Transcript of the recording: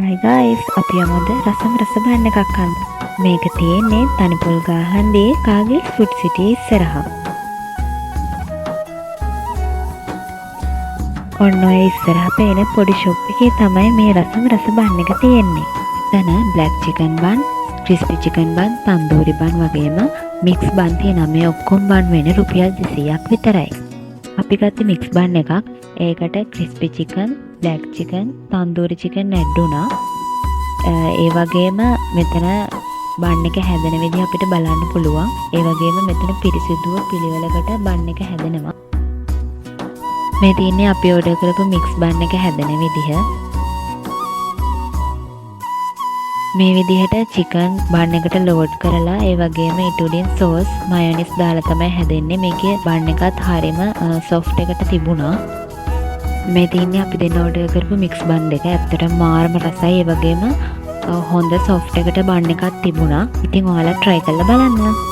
Hi guys, අපි යමුද රසම් රස බන්න එකක් කන්න. මේක තියෙන්නේ තනිපොල් ගහන්නේ කාගේ ෆුඩ් සිටි ඉස්සරහා. ඔන්න ඔය ඉස්සරහා පේන පොඩි ෂොප් එකේ තමයි මේ රසම් රස බන්න එක තියෙන්නේ. එතන black chicken bun, crispy chicken bun, tandoori bun වගේම mix bun තියෙනවා. මේ ඔක්කොම bun වෙන්නේ රුපියල් 200ක් විතරයි. අපි ගත්තේ mix bun එකක්. ඒකට crispy chicken, black chicken, tandoori chicken add වුණා. ඒ වගේම මෙතන බන් එක හැදෙන විදිහ අපිට බලන්න පුළුවන්. ඒ වගේම මෙතන පිරිසිදුව පිළිවෙලකට බන් එක හැදෙනවා. මේ තියෙන්නේ අපි ඕඩර් කරපු මික්ස් බන් එක හැදෙන විදිහ. මේ විදිහට චිකන් බන් එකට ලෝඩ් කරලා ඒ වගේම ඊට උඩින් සෝස් මයොනයිස් දාලා තමයි හැදෙන්නේ. මේකේ බන් එකත් හරියම සොෆ්ට් එකට තිබුණා. මේ තියන්නේ අපි දෙන්න ඕඩර් කරපු මික්ස් බන් දෙක. ඇත්තටම මාරම රසයි. ඒ වගේම හොඳ සොෆ්ට් එකට බන් එකක් තිබුණා. ඉතින් ඔයාලා try කරලා බලන්න.